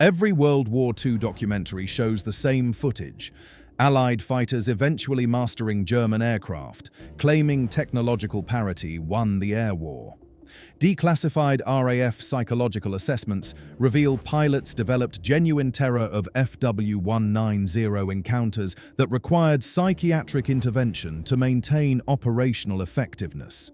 Every World War II documentary shows the same footage. Allied fighters eventually mastering German aircraft, claiming technological parity won the air war. Declassified RAF psychological assessments reveal pilots developed genuine terror of FW190 encounters that required psychiatric intervention to maintain operational effectiveness.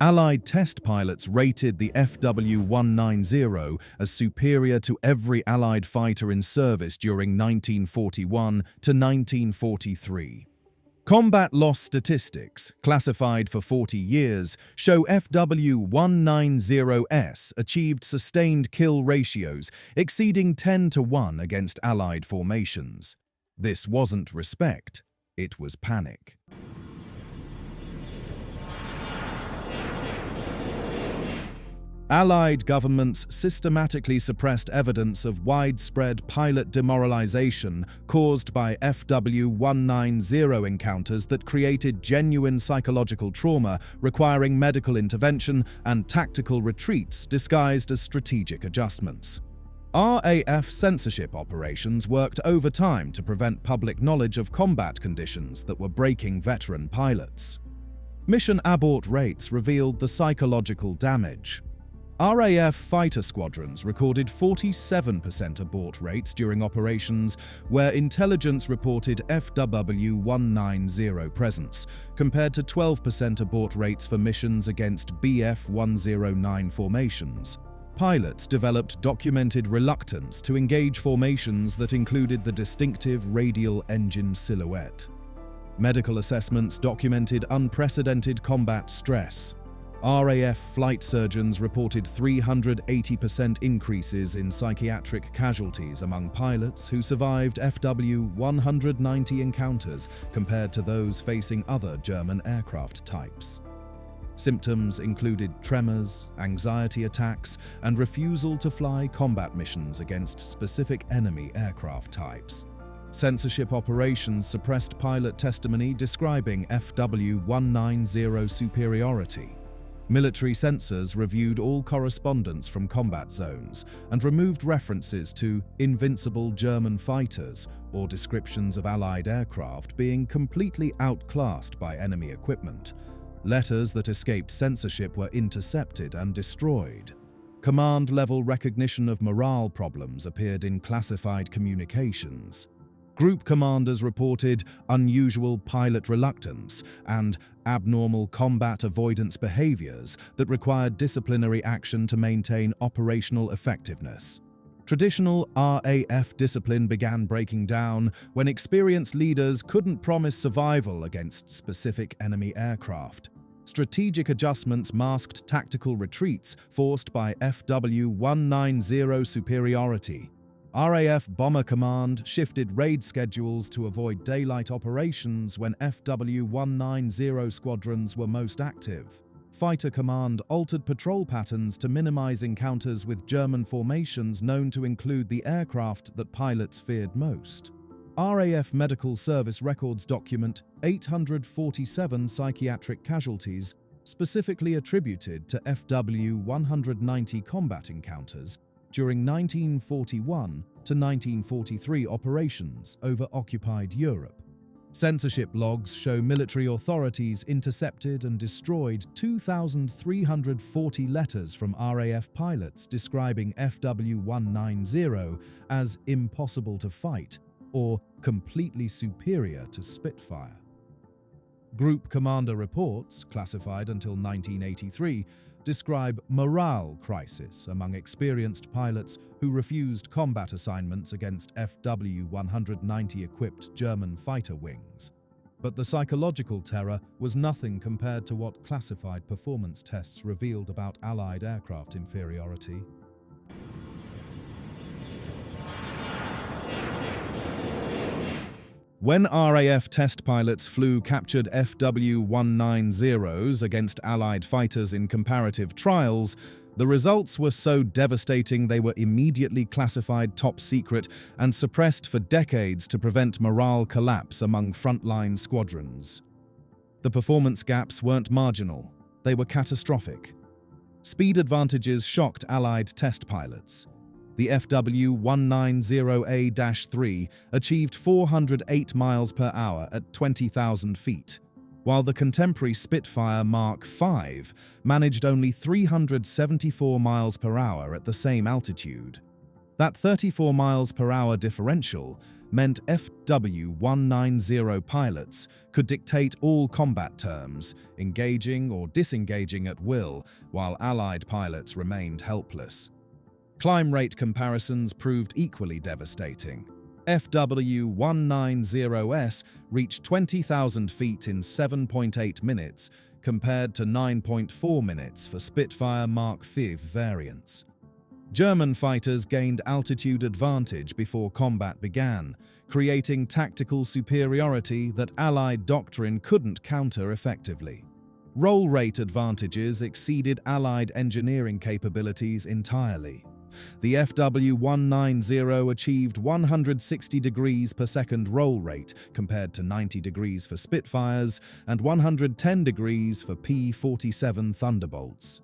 Allied test pilots rated the FW190 as superior to every Allied fighter in service during 1941 to 1943. Combat loss statistics, classified for 40 years, show FW190s achieved sustained kill ratios exceeding 10-1 against Allied formations. This wasn't respect, it was panic. Allied governments systematically suppressed evidence of widespread pilot demoralization caused by FW190 encounters that created genuine psychological trauma requiring medical intervention and tactical retreats disguised as strategic adjustments. RAF censorship operations worked overtime to prevent public knowledge of combat conditions that were breaking veteran pilots. Mission abort rates revealed the psychological damage. RAF fighter squadrons recorded 47% abort rates during operations where intelligence reported FW190 presence, compared to 12% abort rates for missions against BF109 formations. Pilots developed documented reluctance to engage formations that included the distinctive radial engine silhouette. Medical assessments documented unprecedented combat stress. RAF flight surgeons reported 380% increases in psychiatric casualties among pilots who survived FW190 encounters compared to those facing other German aircraft types. Symptoms included tremors, anxiety attacks, and refusal to fly combat missions against specific enemy aircraft types. Censorship operations suppressed pilot testimony describing FW190 superiority. Military censors reviewed all correspondence from combat zones and removed references to invincible German fighters or descriptions of Allied aircraft being completely outclassed by enemy equipment. Letters that escaped censorship were intercepted and destroyed. Command-level recognition of morale problems appeared in classified communications. Group commanders reported unusual pilot reluctance and abnormal combat avoidance behaviors that required disciplinary action to maintain operational effectiveness. Traditional RAF discipline began breaking down when experienced leaders couldn't promise survival against specific enemy aircraft. Strategic adjustments masked tactical retreats forced by FW190 superiority. RAF Bomber Command shifted raid schedules to avoid daylight operations when FW190 squadrons were most active. Fighter Command altered patrol patterns to minimize encounters with German formations known to include the aircraft that pilots feared most. RAF Medical Service records document 847 psychiatric casualties specifically attributed to FW190 combat encounters during 1941 to 1943 operations over occupied Europe. Censorship logs show military authorities intercepted and destroyed 2,340 letters from RAF pilots describing FW190 as impossible to fight or completely superior to Spitfire. Group commander reports, classified until 1983, describe morale crisis among experienced pilots who refused combat assignments against FW190-equipped German fighter wings. But the psychological terror was nothing compared to what classified performance tests revealed about Allied aircraft inferiority. When RAF test pilots flew captured FW190s against Allied fighters in comparative trials, the results were so devastating they were immediately classified top secret and suppressed for decades to prevent morale collapse among frontline squadrons. The performance gaps weren't marginal, they were catastrophic. Speed advantages shocked Allied test pilots. The FW190A-3 achieved 408 miles per hour at 20,000 feet, while the contemporary Spitfire Mark V managed only 374 miles per hour at the same altitude. That 34 miles per hour differential meant FW190 pilots could dictate all combat terms, engaging or disengaging at will, while Allied pilots remained helpless. Climb rate comparisons proved equally devastating. FW190S reached 20,000 feet in 7.8 minutes, compared to 9.4 minutes for Spitfire Mark V variants. German fighters gained altitude advantage before combat began, creating tactical superiority that Allied Doctrine couldn't counter effectively. Roll rate advantages exceeded Allied engineering capabilities entirely. The FW190 achieved 160 degrees per second roll rate compared to 90 degrees for Spitfires and 110 degrees for P-47 Thunderbolts.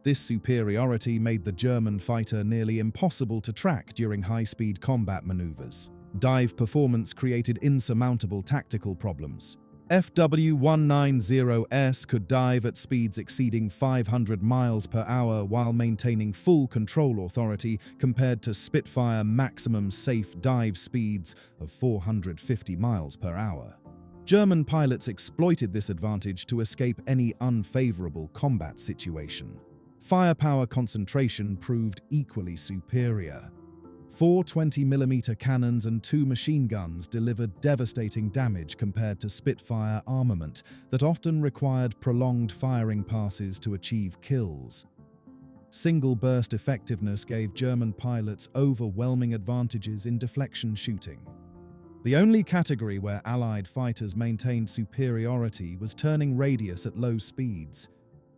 This superiority made the German fighter nearly impossible to track during high-speed combat maneuvers. Dive performance created insurmountable tactical problems. FW190S could dive at speeds exceeding 500 miles per hour while maintaining full control authority compared to Spitfire maximum safe dive speeds of 450 miles per hour. German pilots exploited this advantage to escape any unfavorable combat situation. Firepower concentration proved equally superior. 4 20mm cannons and 2 machine guns delivered devastating damage compared to Spitfire armament that often required prolonged firing passes to achieve kills. Single-burst effectiveness gave German pilots overwhelming advantages in deflection shooting. The only category where Allied fighters maintained superiority was turning radius at low speeds,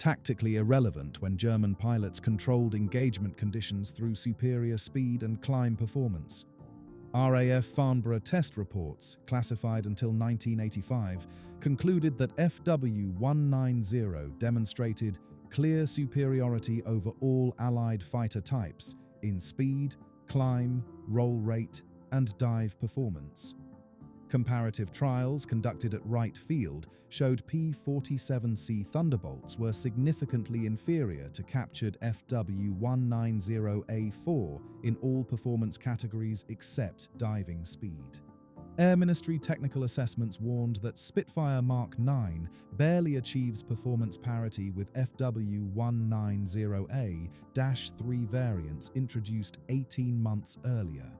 tactically irrelevant when German pilots controlled engagement conditions through superior speed and climb performance. RAF Farnborough test reports, classified until 1985, concluded that FW190 demonstrated clear superiority over all Allied fighter types in speed, climb, roll rate, and dive performance. Comparative trials conducted at Wright Field showed P-47C Thunderbolts were significantly inferior to captured FW190A4 in all performance categories except diving speed. Air Ministry technical assessments warned that Spitfire Mark IX barely achieves performance parity with FW190A-3 variants introduced 18 months earlier.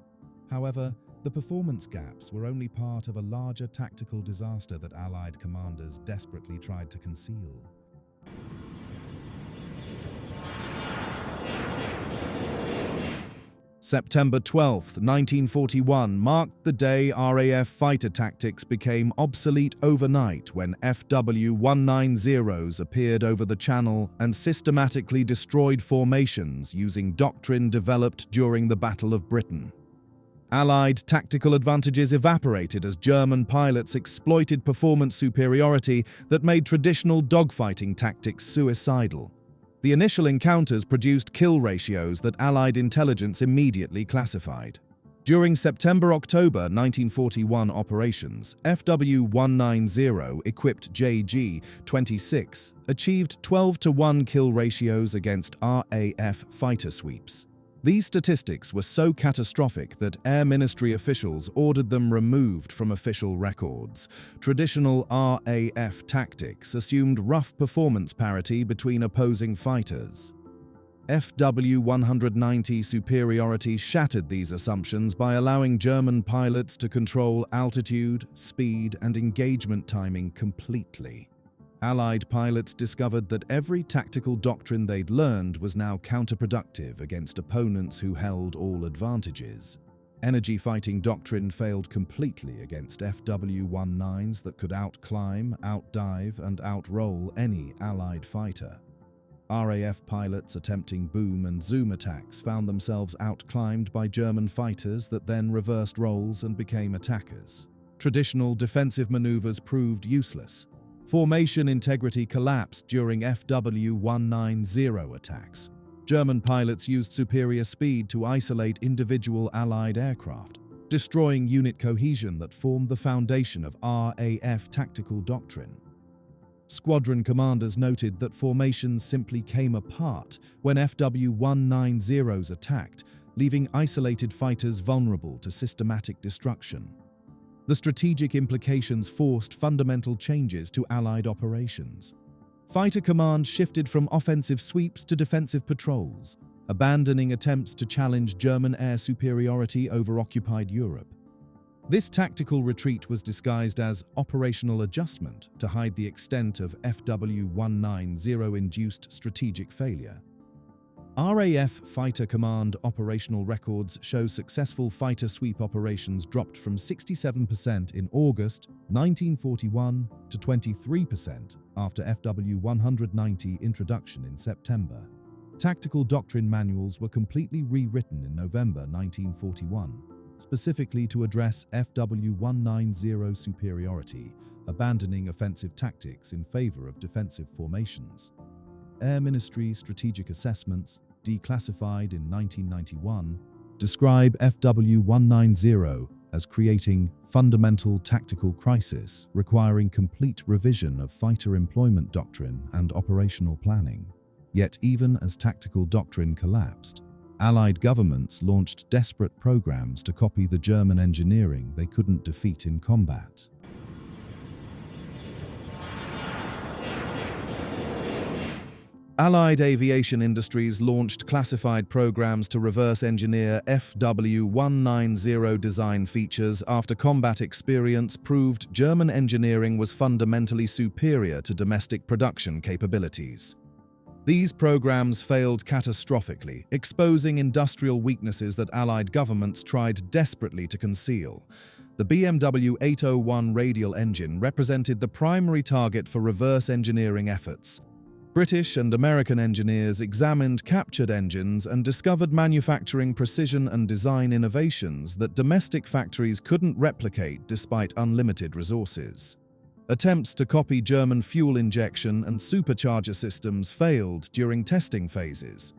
However, the performance gaps were only part of a larger tactical disaster that Allied commanders desperately tried to conceal. September 12, 1941 marked the day RAF fighter tactics became obsolete overnight when FW190s appeared over the Channel and systematically destroyed formations using doctrine developed during the Battle of Britain. Allied tactical advantages evaporated as German pilots exploited performance superiority that made traditional dogfighting tactics suicidal. The initial encounters produced kill ratios that Allied intelligence immediately classified. During September-October 1941 operations, FW190 equipped JG-26 achieved 12-to-1 kill ratios against RAF fighter sweeps. These statistics were so catastrophic that Air Ministry officials ordered them removed from official records. Traditional RAF tactics assumed rough performance parity between opposing fighters. FW190 superiority shattered these assumptions by allowing German pilots to control altitude, speed, and engagement timing completely. Allied pilots discovered that every tactical doctrine they'd learned was now counterproductive against opponents who held all advantages. Energy fighting doctrine failed completely against FW19s that could outclimb, outdive, and outroll any Allied fighter. RAF pilots attempting boom and zoom attacks found themselves outclimbed by German fighters that then reversed roles and became attackers. Traditional defensive maneuvers proved useless. Formation integrity collapsed during FW190 attacks. German pilots used superior speed to isolate individual Allied aircraft, destroying unit cohesion that formed the foundation of RAF tactical doctrine. Squadron commanders noted that formations simply came apart when FW-190s attacked, leaving isolated fighters vulnerable to systematic destruction. The strategic implications forced fundamental changes to Allied operations. Fighter command shifted from offensive sweeps to defensive patrols, abandoning attempts to challenge German air superiority over occupied Europe. This tactical retreat was disguised as operational adjustment to hide the extent of FW-190-induced strategic failure. RAF Fighter Command operational records show successful fighter sweep operations dropped from 67% in August 1941 to 23% after FW-190 introduction in September. Tactical doctrine manuals were completely rewritten in November 1941, specifically to address FW-190 superiority, abandoning offensive tactics in favor of defensive formations. Air Ministry Strategic Assessments, declassified in 1991, describe FW-190 as creating fundamental tactical crisis requiring complete revision of fighter employment doctrine and operational planning. Yet even as tactical doctrine collapsed, Allied governments launched desperate programs to copy the German engineering they couldn't defeat in combat. Allied aviation industries launched classified programs to reverse engineer FW-190 design features after combat experience proved German engineering was fundamentally superior to domestic production capabilities. These programs failed catastrophically, exposing industrial weaknesses that Allied governments tried desperately to conceal. The BMW 801 radial engine represented the primary target for reverse engineering efforts. British and American engineers examined captured engines and discovered manufacturing precision and design innovations that domestic factories couldn't replicate despite unlimited resources. Attempts to copy German fuel injection and supercharger systems failed during testing phases.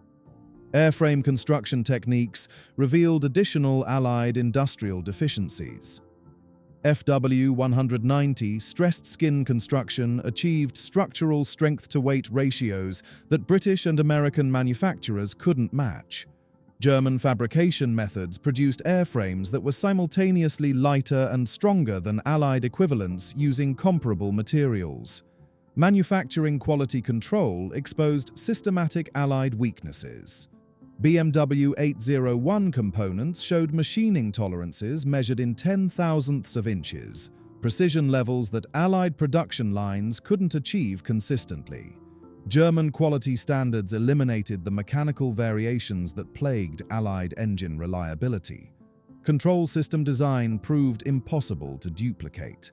Airframe construction techniques revealed additional Allied industrial deficiencies. FW-190 stressed skin construction achieved structural strength-to-weight ratios that British and American manufacturers couldn't match. German fabrication methods produced airframes that were simultaneously lighter and stronger than Allied equivalents using comparable materials. Manufacturing quality control exposed systematic Allied weaknesses. BMW 801 components showed machining tolerances measured in 10,000ths of inches, precision levels that Allied production lines couldn't achieve consistently. German quality standards eliminated the mechanical variations that plagued Allied engine reliability. Control system design proved impossible to duplicate.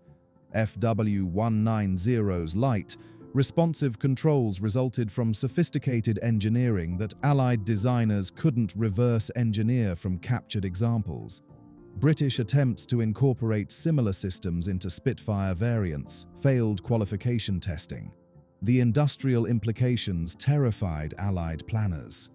FW-190's light, responsive controls resulted from sophisticated engineering that Allied designers couldn't reverse engineer from captured examples. British attempts to incorporate similar systems into Spitfire variants failed qualification testing. The industrial implications terrified Allied planners.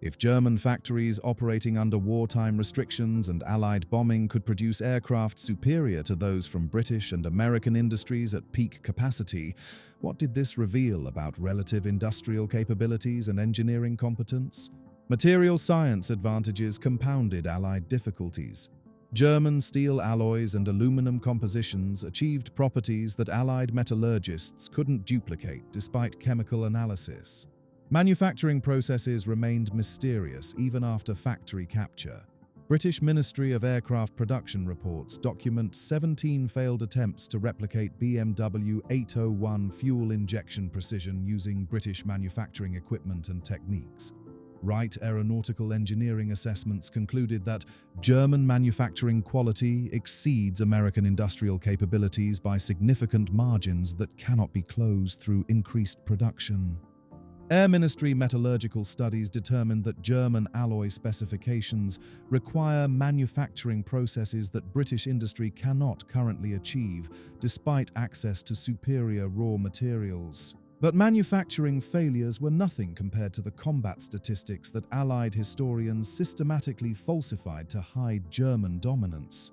If German factories operating under wartime restrictions and Allied bombing could produce aircraft superior to those from British and American industries at peak capacity, what did this reveal about relative industrial capabilities and engineering competence? Material science advantages compounded Allied difficulties. German steel alloys and aluminum compositions achieved properties that Allied metallurgists couldn't duplicate despite chemical analysis. Manufacturing processes remained mysterious even after factory capture. British Ministry of Aircraft production reports document 17 failed attempts to replicate BMW 801 fuel injection precision using British manufacturing equipment and techniques. Wright Aeronautical Engineering Assessments concluded that German manufacturing quality exceeds American industrial capabilities by significant margins that cannot be closed through increased production. Air Ministry metallurgical studies determined that German alloy specifications require manufacturing processes that British industry cannot currently achieve, despite access to superior raw materials. But manufacturing failures were nothing compared to the combat statistics that Allied historians systematically falsified to hide German dominance.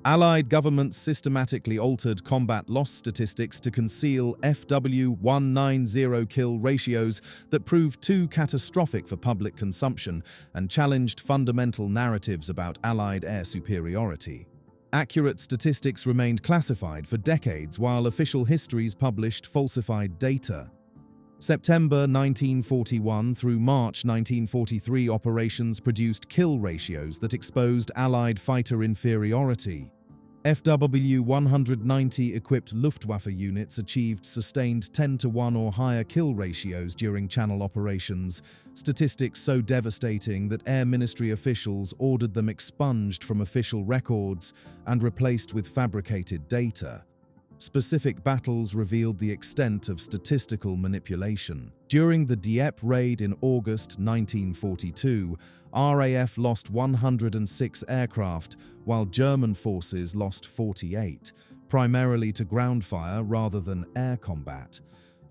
Allied governments systematically altered combat loss statistics to conceal FW190 kill ratios that proved too catastrophic for public consumption and challenged fundamental narratives about Allied air superiority. Accurate statistics remained classified for decades while official histories published falsified data. September 1941 through March 1943 operations produced kill ratios that exposed Allied fighter inferiority. FW190 equipped Luftwaffe units achieved sustained 10-to-1 or higher kill ratios during Channel operations, statistics so devastating that Air Ministry officials ordered them expunged from official records and replaced with fabricated data. Specific battles revealed the extent of statistical manipulation. During the Dieppe raid in August 1942, RAF lost 106 aircraft, while German forces lost 48, primarily to ground fire rather than air combat.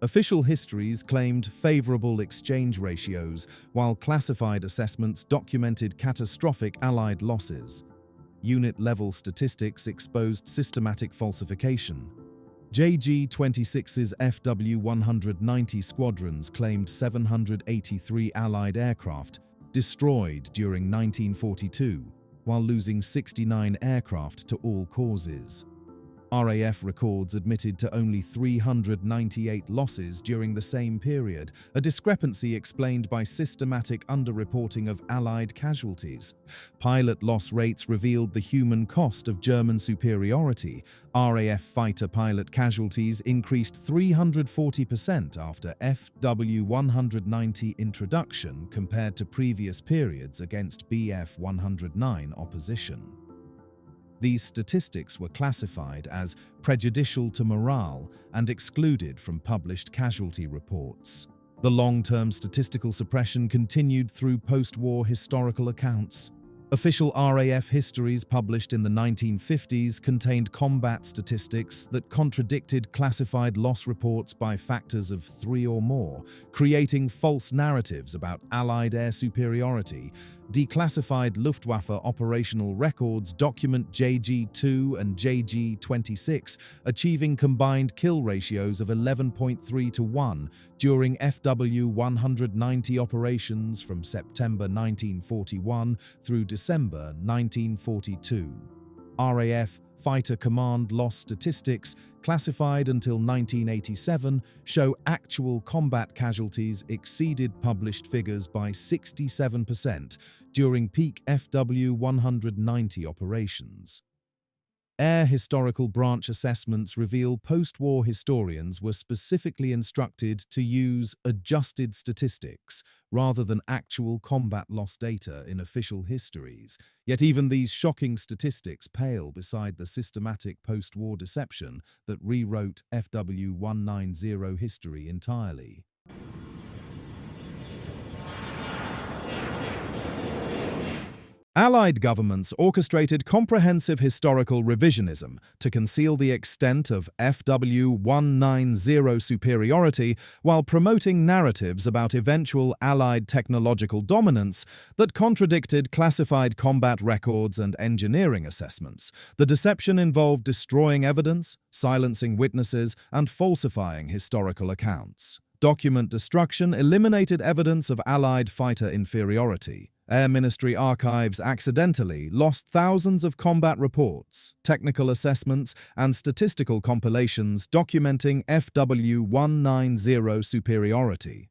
Official histories claimed favorable exchange ratios, while classified assessments documented catastrophic Allied losses. Unit-level statistics exposed systematic falsification. JG-26's FW-190 squadrons claimed 783 Allied aircraft destroyed during 1942, while losing 69 aircraft to all causes. RAF records admitted to only 398 losses during the same period, a discrepancy explained by systematic underreporting of Allied casualties. Pilot loss rates revealed the human cost of German superiority. RAF fighter pilot casualties increased 340% after FW-190 introduction compared to previous periods against Bf-109 opposition. These statistics were classified as prejudicial to morale and excluded from published casualty reports. The long-term statistical suppression continued through post-war historical accounts. Official RAF histories published in the 1950s contained combat statistics that contradicted classified loss reports by factors of 3 or more, creating false narratives about Allied air superiority. Declassified Luftwaffe operational records document JG-2 and JG-26 achieving combined kill ratios of 11.3 to 1 during FW-190 operations from September 1941 through December 1942. RAF Fighter Command loss statistics, classified until 1987, show actual combat casualties exceeded published figures by 67% during peak FW-190 operations. Air Historical Branch assessments reveal post-war historians were specifically instructed to use adjusted statistics rather than actual combat loss data in official histories. Yet even these shocking statistics pale beside the systematic post-war deception that rewrote FW-190 history entirely. Allied governments orchestrated comprehensive historical revisionism to conceal the extent of FW-190 superiority while promoting narratives about eventual Allied technological dominance that contradicted classified combat records and engineering assessments. The deception involved destroying evidence, silencing witnesses, and falsifying historical accounts. Document destruction eliminated evidence of Allied fighter inferiority. Air Ministry archives accidentally lost thousands of combat reports, technical assessments, and statistical compilations documenting FW-190 superiority.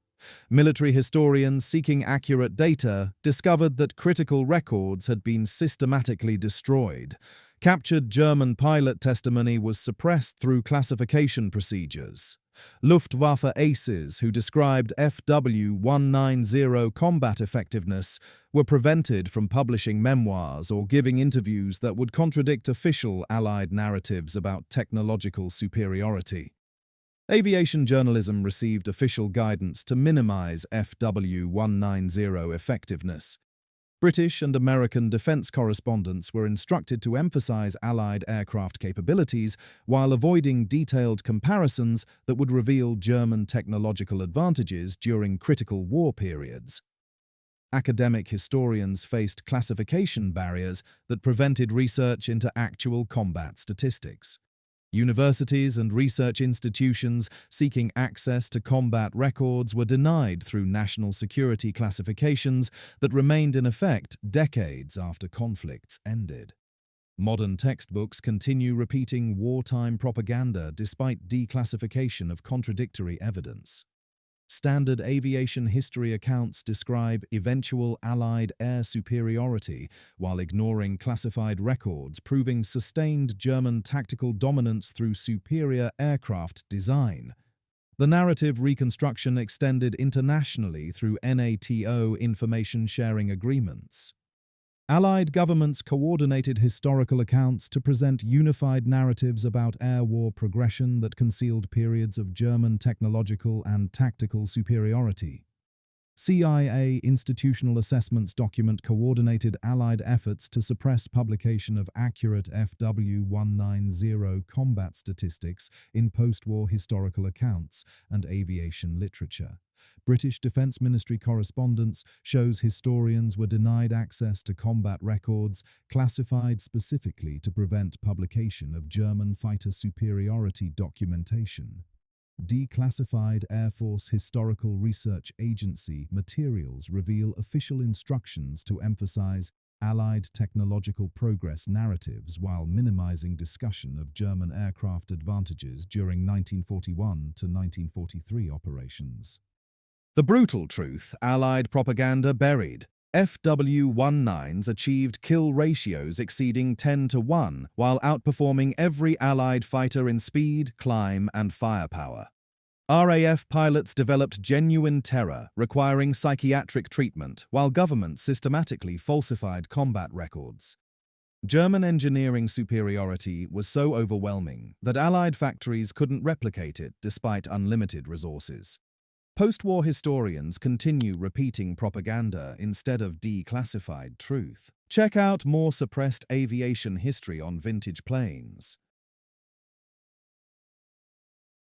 Military historians seeking accurate data discovered that critical records had been systematically destroyed. Captured German pilot testimony was suppressed through classification procedures. Luftwaffe aces who described FW-190 combat effectiveness were prevented from publishing memoirs or giving interviews that would contradict official Allied narratives about technological superiority. Aviation journalism received official guidance to minimize FW-190 effectiveness. British and American defense correspondents were instructed to emphasize Allied aircraft capabilities while avoiding detailed comparisons that would reveal German technological advantages during critical war periods. Academic historians faced classification barriers that prevented research into actual combat statistics. Universities and research institutions seeking access to combat records were denied through national security classifications that remained in effect decades after conflicts ended. Modern textbooks continue repeating wartime propaganda despite declassification of contradictory evidence. Standard aviation history accounts describe eventual Allied air superiority while ignoring classified records, proving sustained German tactical dominance through superior aircraft design. The narrative reconstruction extended internationally through NATO information sharing agreements. Allied governments coordinated historical accounts to present unified narratives about air war progression that concealed periods of German technological and tactical superiority. CIA institutional assessments document coordinated Allied efforts to suppress publication of accurate FW190 combat statistics in post-war historical accounts and aviation literature. British Defence Ministry correspondence shows historians were denied access to combat records classified specifically to prevent publication of German fighter superiority documentation. Declassified Air Force Historical Research Agency materials reveal official instructions to emphasize Allied technological progress narratives while minimizing discussion of German aircraft advantages during 1941 to 1943 operations. The brutal truth Allied propaganda buried. FW-19s achieved kill ratios exceeding 10-1 while outperforming every Allied fighter in speed, climb, and firepower. RAF pilots developed genuine terror, requiring psychiatric treatment, while governments systematically falsified combat records. German engineering superiority was so overwhelming that Allied factories couldn't replicate it despite unlimited resources. Post-war historians continue repeating propaganda instead of declassified truth. Check out more suppressed aviation history on vintage planes.